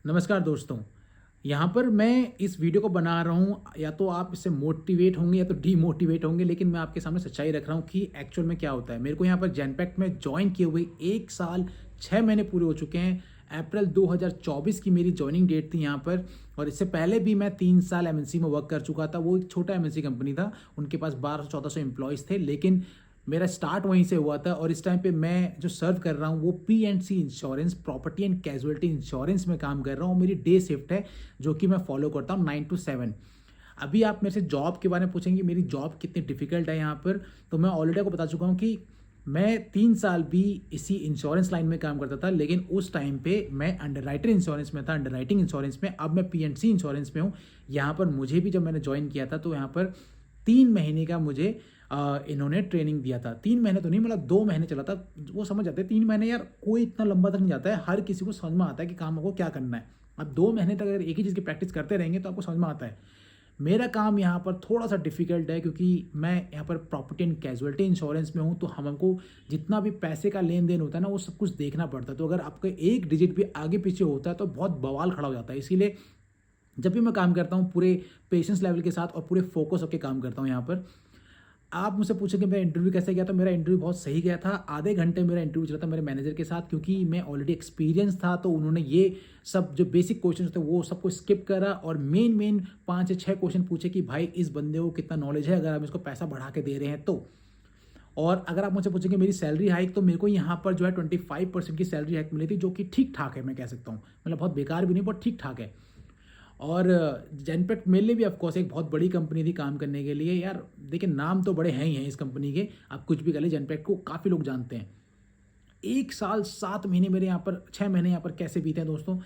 नमस्कार दोस्तों। यहाँ पर मैं इस वीडियो को बना रहा हूँ, या तो आप इससे मोटिवेट होंगे या तो डीमोटिवेट होंगे, लेकिन मैं आपके सामने सच्चाई रख रहा हूँ कि एक्चुअल में क्या होता है। मेरे को यहाँ पर जेनपैक्ट में जॉइन किए हुए 1 साल 6 महीने पूरे हो चुके हैं। अप्रैल 2024 की मेरी जॉइनिंग डेट थी यहाँ पर, और इससे पहले भी मैं 3 साल एमएनसी में वर्क कर चुका था। वो एक छोटा एमएनसी कंपनी था, उनके पास 1200-1400 एम्प्लॉयज़ थे, लेकिन मेरा स्टार्ट वहीं से हुआ था। और इस टाइम पे मैं जो सर्व कर रहा हूँ वो PNC insurance, property and casualty insurance में काम कर रहा हूँ। मेरी डे शिफ्ट है जो कि मैं फॉलो करता हूँ 9 to 7। अभी आप मेरे से जॉब के बारे में पूछेंगे मेरी जॉब कितनी डिफिकल्ट है यहाँ पर, तो मैं ऑलरेडी आपको बता चुका हूँ कि मैं 3 साल भी इसी इंश्योरेंस लाइन में काम करता था, लेकिन उस टाइम पे मैं अंडरराइटर इंश्योरेंस में था, अंडरराइटिंग इंश्योरेंस में। अब मैं पीएनसी इंश्योरेंस में हूँ। यहाँ पर मुझे भी जब मैंने ज्वाइन किया था तो यहाँ पर 3 महीने का मुझे इन्होंने ट्रेनिंग दिया था। 3 महीने तो नहीं, मतलब 2 महीने चला था। वो समझ जाते हैं 3 महीने यार कोई इतना लंबा तक नहीं जाता है, हर किसी को समझ में आता है कि काम को क्या करना है। अब 2 महीने तक अगर एक ही चीज़ की प्रैक्टिस करते रहेंगे तो आपको समझ में आता है। मेरा काम यहाँ पर थोड़ा सा डिफिकल्ट है, क्योंकि मैं यहाँ पर प्रॉपर्टी एंड कैजुअलिटी इंश्योरेंस में हूँ, तो हमको जितना भी पैसे का लेन देन होता है ना वो सब कुछ देखना पड़ता है। तो अगर आपका एक डिजिट भी आगे पीछे होता है तो बहुत बवाल खड़ा हो जाता है। इसीलिए जब भी मैं काम करता हूँ पूरे पेशेंस लेवल के साथ और पूरे फोकस होकर काम करता हूँ यहाँ पर। आप मुझसे पूछेंगे मेरा इंटरव्यू कैसे गया, तो मेरा इंटरव्यू बहुत सही गया था। आधे घंटे मेरा इंटरव्यू चला था मेरे मैनेजर के साथ, क्योंकि मैं ऑलरेडी एक्सपीरियंस था। तो उन्होंने ये सब जो बेसिक क्वेश्चन होते हैं वो सबको स्किप करा, और मेन 5 से 6 क्वेश्चन पूछे कि भाई इस बंदे को कितना नॉलेज है, अगर आप इसको पैसा बढ़ा के दे रहे हैं तो। और अगर आप मुझसे पूछेंगे मेरी सैलरी हाइक, तो मेरे को यहाँ पर जो है 25% की सैलरी हाइक मिली थी, जो कि ठीक ठाक है, मैं कह सकता हूँ। मतलब बहुत बेकार भी नहीं, बहुत ठीक ठाक है। और जेनपेक्ट मेरे लिए भी ऑफकोर्स एक बहुत बड़ी कंपनी थी काम करने के लिए। यार देखिए, नाम तो बड़े हैं ही हैं इस कंपनी के, आप कुछ भी कर ले, जेनपेक्ट को काफ़ी लोग जानते हैं। 1 साल 7 महीने मेरे यहाँ पर, 6 महीने यहाँ पर कैसे बीते हैं दोस्तों,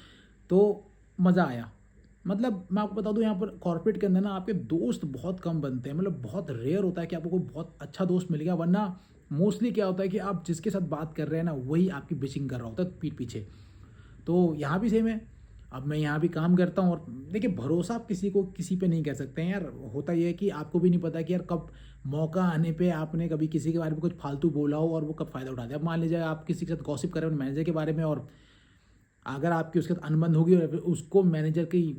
तो मज़ा आया। मतलब मैं आपको बता दूं, यहाँ पर कॉर्पोरेट के अंदर ना आपके दोस्त बहुत कम बनते हैं। मतलब बहुत रेयर होता है कि आपको कोई बहुत अच्छा दोस्त मिल गया, वरना मोस्टली क्या होता है कि आप जिसके साथ बात कर रहे हैं ना वही आपकी बिचिंग कर रहा होता है पीठ पीछे। तो यहाँ भी सेम है। अब मैं यहाँ भी काम करता हूँ, और देखिए भरोसा आप किसी को किसी पे नहीं कर सकते हैं यार। होता ये है कि आपको भी नहीं पता कि यार कब मौका आने पे आपने कभी किसी के बारे में कुछ फालतू बोला हो और वो कब फ़ायदा उठा दे। अब मान लीजिए आप किसी के साथ गॉसिप कर रहे हो मैनेजर के बारे में, और अगर आपकी उसके साथ अनबन होगी और फिर उसको मैनेजर के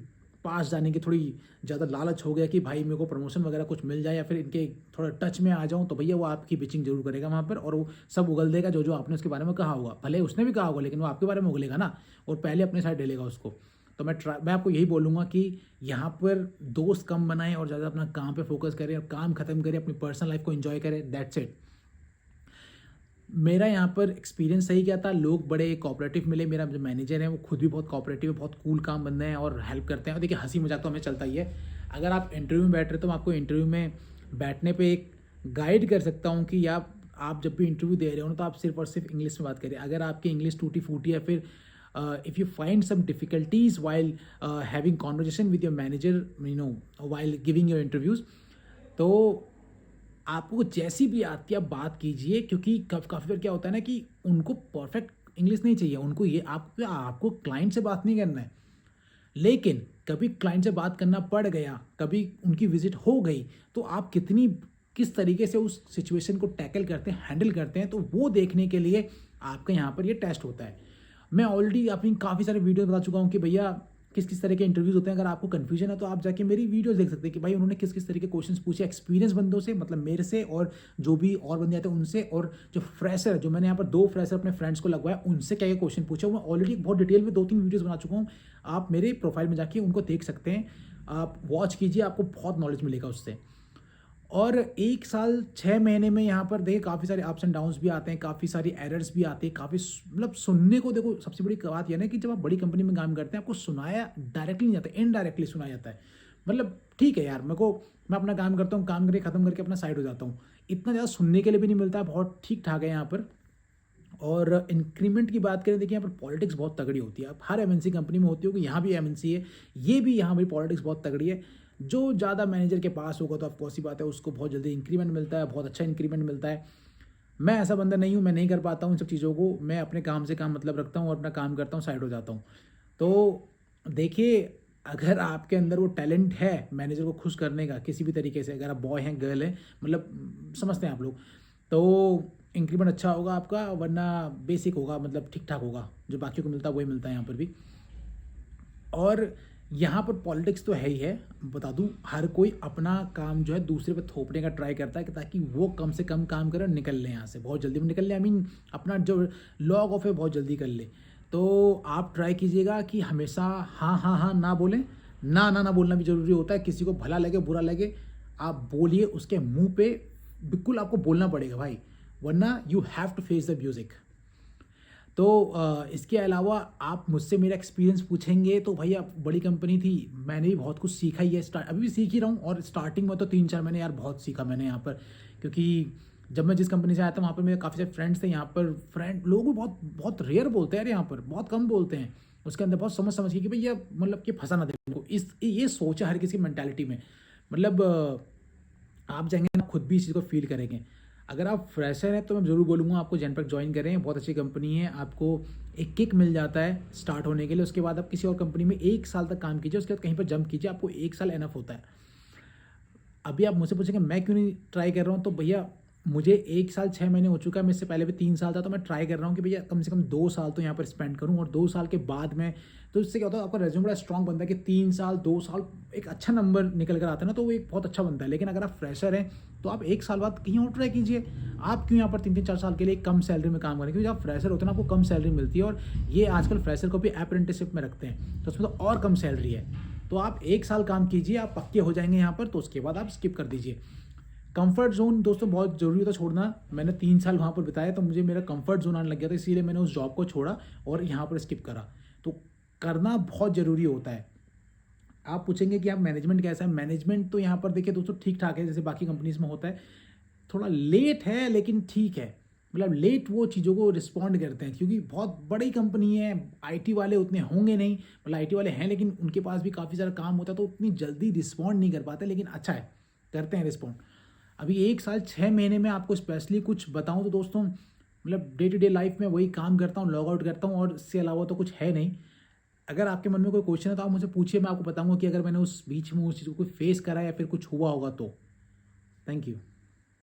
पास जाने की थोड़ी ज़्यादा लालच हो गया कि भाई मेरे को प्रमोशन वगैरह कुछ मिल जाए, या फिर इनके थोड़ा टच में आ जाऊं, तो भैया वो आपकी बिचिंग जरूर करेगा वहाँ पर, और वो सब उगल देगा जो जो आपने उसके बारे में कहा होगा। भले उसने भी कहा होगा, लेकिन वो आपके बारे में उगलेगा ना, और पहले अपने साइड ढेलेगा उसको। तो मैं आपको यही बोलूँगा कि यहाँ पर दोस्त कम बनाएं और ज़्यादा अपना काम पे फोकस करें, और काम खत्म करें, अपनी पर्सनल लाइफ को एंजॉय करें। That's it. मेरा यहाँ पर एक्सपीरियंस सही क्या था, लोग बड़े कोऑपरेटिव मिले। मेरा जो मैनेजर है वो खुद भी बहुत कोऑपरेटिव है, बहुत कूल काम बंदे हैं और हेल्प करते हैं। और देखिए हंसी मजाक तो हमें चलता ही है। अगर आप इंटरव्यू में बैठ रहे हो तो मैं आपको इंटरव्यू में बैठने पे एक गाइड कर सकता हूँ कि आप जब भी इंटरव्यू दे रहे हो ना तो आप सिर्फ और सिर्फ इंग्लिश में बात करें। अगर आपकी इंग्लिश टूटी फूटी है, फिर if you find some difficulties while having conversation with your manager, while giving your interviews, तो आपको जैसी भी आती है आप बात कीजिए। क्योंकि काफ़ी बार क्या होता है ना कि उनको परफेक्ट इंग्लिश नहीं चाहिए, उनको ये आपको आपको क्लाइंट से बात नहीं करना है। लेकिन कभी क्लाइंट से बात करना पड़ गया, कभी उनकी विजिट हो गई, तो आप किस तरीके से उस सिचुएशन को टैकल करते हैं, हैंडल करते हैं, तो वो देखने के लिए आपका यहाँ पर ये टेस्ट होता है। मैं ऑलरेडी अपनी काफ़ी सारे वीडियो बता चुका हूँ कि भैया किस किस तरह के इंटरव्यूज़ होते हैं। अगर आपको कन्फ्यूजन है तो आप जाके मेरी वीडियोस देख सकते हैं कि भाई उन्होंने किस किस तरह के क्वेश्चंस पूछे एक्सपीरियंस बंदों से, मतलब मेरे से, और जो भी और बंदे आते हैं उनसे, और जो फ्रेशर, जो मैंने यहाँ पर 2 फ्रेशर अपने फ्रेंड्स को लगवाया, उनसे क्या क्या क्वेश्चन पूछे। मैं ऑलरेडी बहुत डिटेल में 2-3 वीडियोज़ बना चुका हूँ। आप मेरे प्रोफाइल में जाके उनको देख सकते हैं, आप वॉच कीजिए, आपको बहुत नॉलेज मिलेगा उससे। और 1 साल 6 महीने में यहाँ पर देखिए काफ़ी सारे अप्स एंड डाउन्स भी आते हैं, काफ़ी सारी एरर्स भी आते हैं, काफ़ी मतलब सुनने को। देखो सबसे बड़ी बात यह ना कि जब आप बड़ी कंपनी में काम करते हैं आपको सुनाया डायरेक्टली नहीं जाता, इनडायरेक्टली सुनाया जाता है। मतलब ठीक है यार, मैं अपना काम करता हूँ, काम करके ख़त्म करके अपना साइड हो जाता हूँ। इतना ज़्यादा सुनने के लिए भी नहीं मिलता है, बहुत ठीक ठाक है यहाँ पर। और इंक्रीमेंट की बात करें, देखिए यहाँ पर पॉलिटिक्स बहुत तगड़ी होती है। अब हर एमएनसी कंपनी में होती होगी, यहाँ भी एमएनसी है, ये भी यहाँ भी पॉलिटिक्स बहुत तगड़ी है। जो ज़्यादा मैनेजर के पास होगा तो ऑफकोर्स ही बात है उसको बहुत जल्दी इंक्रीमेंट मिलता है, बहुत अच्छा इंक्रीमेंट मिलता है। मैं ऐसा बंदा नहीं हूँ, मैं नहीं कर पाता हूँ इन सब चीज़ों को। मैं अपने काम से काम मतलब रखता हूँ और अपना काम करता हूँ, साइड हो जाता हूँ। तो देखिए, अगर आपके अंदर वो टैलेंट है मैनेजर को खुश करने का किसी भी तरीके से, अगर आप बॉय हैं गर्ल हैं, मतलब समझते हैं आप लोग, तो इंक्रीमेंट अच्छा होगा आपका। वरना बेसिक होगा, मतलब ठीक ठाक होगा, जो बाकियों को मिलता है वही मिलता है यहाँ पर भी। और यहाँ पर पॉलिटिक्स तो है ही है, बता दूँ, हर कोई अपना काम जो है दूसरे पे थोपने का ट्राई करता है कि ताकि वो कम से कम काम करे और निकल ले यहाँ से, बहुत जल्दी निकल ले, आई मीन अपना जो लॉग ऑफ है बहुत जल्दी कर ले। तो आप ट्राई कीजिएगा कि हमेशा हाँ हाँ हाँ ना बोलें, ना ना ना बोलना भी ज़रूरी होता है। किसी को भला लगे बुरा लगे, आप बोलिए उसके मुँह पे, बिल्कुल आपको बोलना पड़ेगा भाई, वरना you have to face the music. तो इसके अलावा आप मुझसे मेरा एक्सपीरियंस पूछेंगे तो भैया बड़ी कंपनी थी, मैंने भी बहुत कुछ सीखा ही है, अभी भी सीख ही रहा हूँ। और स्टार्टिंग में तो 3-4 महीने यार बहुत सीखा मैंने यहाँ पर, क्योंकि जब मैं जिस कंपनी से आया था वहाँ पर मेरे काफ़ी सारे फ्रेंड्स थे। यहाँ पर फ्रेंड लोग भी बहुत बहुत रेयर बोलते हैं यार, यहाँ पर बहुत कम बोलते हैं। उसके अंदर बहुत समझ समझ के कि भैया मतलब कि फंसा ना दे को, इस ये सोच है हर किसी की मैंटेलिटी में। मतलब आप जाएंगे ना खुद भी इस चीज़ को फील करेंगे। अगर आप फ्रेशर हैं तो मैं ज़रूर बोलूँगा आपको जेनपेक्ट ज्वाइन करें, बहुत अच्छी कंपनी है। आपको एक किक मिल जाता है स्टार्ट होने के लिए, उसके बाद आप किसी और कंपनी में 1 साल तक काम कीजिए, उसके बाद कहीं पर जंप कीजिए, आपको 1 साल एनफ होता है। अभी आप मुझसे पूछेंगे मैं क्यों नहीं ट्राई कर रहा हूँ, तो भैया मुझे 1 साल 6 महीने हो चुका है, मैं इससे पहले भी 3 साल था। तो मैं ट्राई कर रहा हूँ कि भैया कम से कम 2 साल तो यहाँ पर स्पेंड करूँ, और 2 साल के बाद में तो इससे क्या होता है आपका रेज्यूमे बड़ा स्ट्रॉन्ग बनता है कि 3 साल 2 साल एक अच्छा नंबर निकल कर आता है ना, तो वो एक बहुत अच्छा बनता है। लेकिन अगर आप फ्रेशर हैं तो आप 1 साल बाद कहीं और ट्राई कीजिए। आप क्यों यहाँ पर 3-3 4 साल के लिए कम सैलरी में काम करें, क्योंकि जब आप फ्रेशर होते हैं ना आपको कम सैलरी मिलती है, और ये आजकल फ्रेशर को भी अप्रेंटिसशिप में रखते हैं, तो उसमें तो और कम सैलरी है। तो आप 1 साल काम कीजिए, आप पक्के हो जाएंगे यहाँ पर, तो उसके बाद आप स्किप कर दीजिए। कंफर्ट जोन दोस्तों बहुत ज़रूरी होता है छोड़ना। मैंने 3 साल वहाँ पर बिताया तो मुझे मेरा कंफर्ट जोन आने लग गया था, इसीलिए मैंने उस जॉब को छोड़ा और यहाँ पर स्किप करा। तो करना बहुत ज़रूरी होता है। आप पूछेंगे कि आप मैनेजमेंट कैसा है, मैनेजमेंट तो यहाँ पर देखिए दोस्तों ठीक ठाक है, जैसे बाकी कंपनीज में होता है। थोड़ा लेट है लेकिन ठीक है, मतलब लेट वो चीज़ों को रिस्पॉन्ड करते हैं, क्योंकि बहुत बड़ी कंपनी है, आईटी वाले उतने होंगे नहीं, मतलब आईटी वाले हैं लेकिन उनके पास भी काफ़ी सारा काम होता है, तो उतनी जल्दी रिस्पॉन्ड नहीं कर पाते, लेकिन अच्छा है करते हैं रिस्पॉन्ड। अभी 1 साल 6 महीने में आपको स्पेशली कुछ बताऊं तो दोस्तों, मतलब डे टू डे लाइफ में वही काम करता हूँ, लॉग आउट करता हूँ, और इससे अलावा तो कुछ है नहीं। अगर आपके मन में कोई क्वेश्चन है तो आप मुझे पूछिए, मैं आपको बताऊंगा कि अगर मैंने उस बीच में उस चीज़ को फेस करा या फिर कुछ हुआ होगा तो। Thank you.